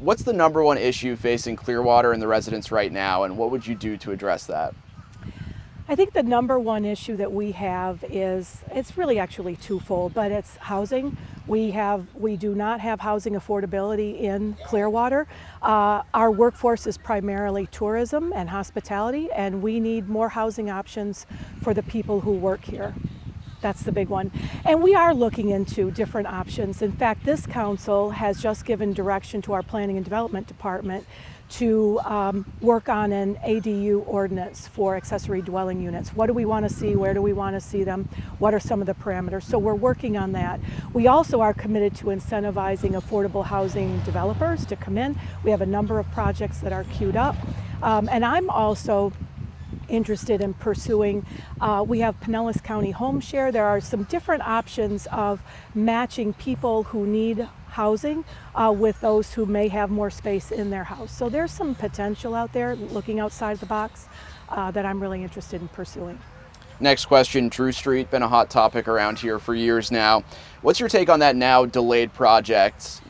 What's the number one issue facing Clearwater and the residents right now, and what would you do to address that? I think the number one issue that we have is, it's really actually twofold, but it's housing. We do not have housing affordability in Clearwater. Our workforce is primarily tourism and hospitality, and we need more housing options for the people who work here. That's the big one. And we are looking into different options. In fact, this council has just given direction to our Planning and Development Department to work on an ADU ordinance for accessory dwelling units. What do we want to see? Where do we want to see them? What are some of the parameters? So we're working on that. We also are committed to incentivizing affordable housing developers to come in. We have a number of projects that are queued up. And I'm also interested in pursuing, we have Pinellas County Home Share. There are some different options of matching people who need housing with those who may have more space in their house. So there's some potential out there, looking outside the box, that I'm really interested in pursuing. Next question, Drew Street, been a hot topic around here for years now. What's your take on that now delayed project?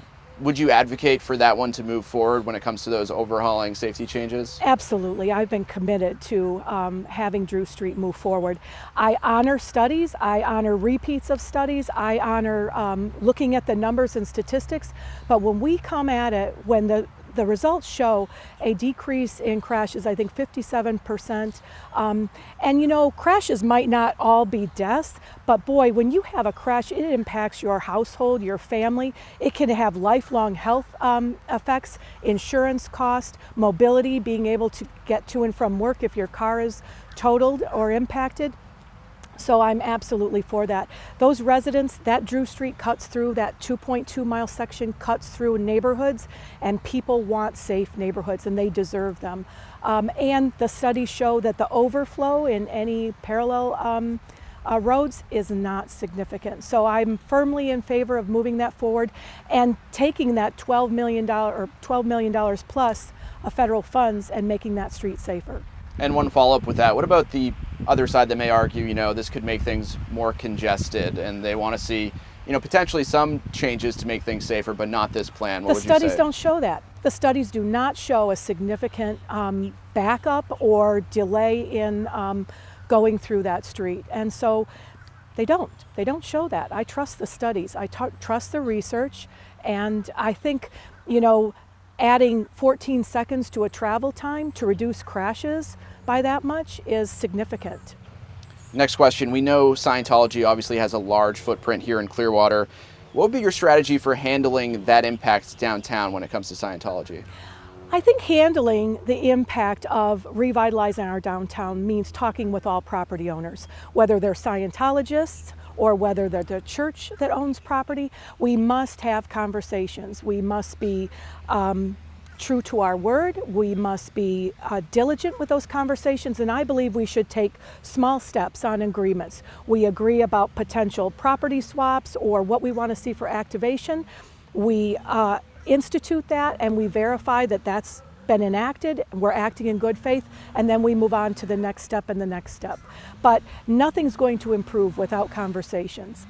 Would you advocate for that one to move forward when it comes to those overhauling safety changes? Absolutely. I've been committed to having Drew Street move forward. I honor studies. I honor repeats of studies. I honor looking at the numbers and statistics. But when we come at it, when the results show a decrease in crashes, I think 57%. And you know, crashes might not all be deaths, but boy, when you have a crash, it impacts your household, your family. It can have lifelong health effects, insurance cost, mobility, being able to get to and from work if your car is totaled or impacted. So I'm absolutely for that. Those residents, that Drew Street cuts through, that 2.2 mile section cuts through neighborhoods, and people want safe neighborhoods, and they deserve them. And the studies show that the overflow in any parallel roads is not significant. So I'm firmly in favor of moving that forward and taking that $12 million or $12 million plus of federal funds and making that street safer. And one follow-up with that, what about the other side that may argue, you know, this could make things more congested and they want to see, you know, potentially some changes to make things safer, but not this plan? What would you say? The studies don't show that. The studies do not show a significant backup or delay in going through that street. And so they don't show that. I trust the studies. I trust the research. And I think, you know, adding 14 seconds to a travel time to reduce crashes by that much is significant. Next question. We know Scientology obviously has a large footprint here in Clearwater. What would be your strategy for handling that impact downtown when it comes to Scientology? I think handling the impact of revitalizing our downtown means talking with all property owners, whether they're Scientologists or whether they're the church that owns property. We must have conversations. We must be true to our word. We must be diligent with those conversations, and I believe we should take small steps on agreements. We agree about potential property swaps or what we want to see for activation. We institute that and we verify that that's been enacted, we're acting in good faith, and then we move on to the next step and the next step. But nothing's going to improve without conversations.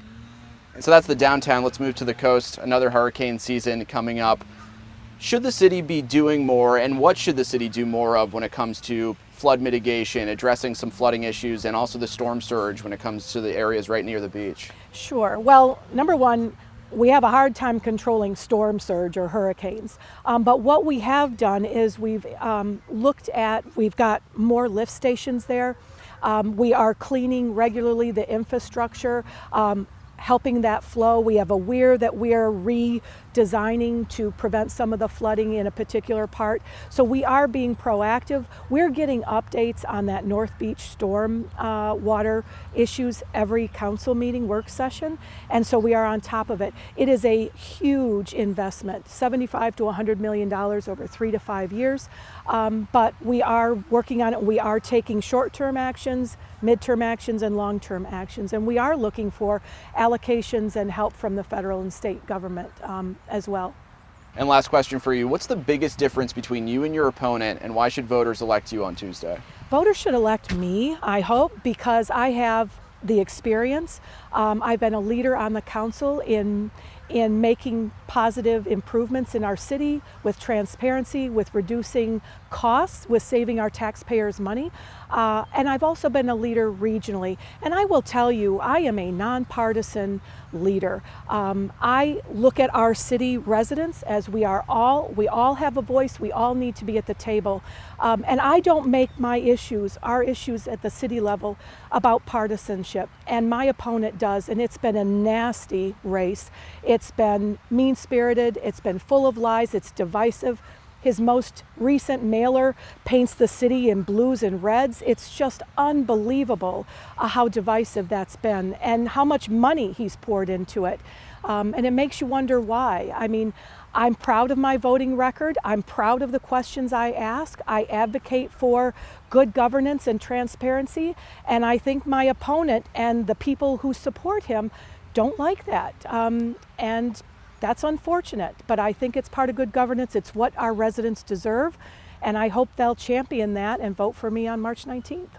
And so that's the downtown. Let's move to the coast. Another hurricane season coming up. Should the city be doing more, and what should the city do more of when it comes to flood mitigation, addressing some flooding issues, and also the storm surge when it comes to the areas right near the beach? Sure. Well, number one, we have a hard time controlling storm surge or hurricanes. But what we have done is we've we've got more lift stations there. We are cleaning regularly the infrastructure, helping that flow. We have a weir that we're redesigning to prevent some of the flooding in a particular part. So we are being proactive. We're getting updates on that North Beach storm water issues every council meeting, work session, and so we are on top of it. It is a huge investment, $75 to $100 million over 3 to 5 years, but we are working on it. We are taking short-term actions, midterm actions, and long-term actions, and we are looking for allocations and help from the federal and state government as well. And last question for you. What's the biggest difference between you and your opponent, and why should voters elect you on Tuesday? Voters should elect me, I hope, because I have the experience. I've been a leader on the council in making positive improvements in our city with transparency, with reducing costs, with saving our taxpayers money. And I've also been a leader regionally. And I will tell you, I am a nonpartisan leader. I look at our city residents as we all have a voice, we all need to be at the table. And I don't make our issues at the city level about partisanship. And my opponent does, and it's been a nasty race. It's been mean-spirited, it's been full of lies, it's divisive. His most recent mailer paints the city in blues and reds. It's just unbelievable how divisive that's been and how much money he's poured into it. And it makes you wonder why. I mean, I'm proud of my voting record. I'm proud of the questions I ask. I advocate for good governance and transparency. And I think my opponent and the people who support him don't like that. And that's unfortunate, but I think it's part of good governance. It's what our residents deserve, and I hope they'll champion that and vote for me on March 19th.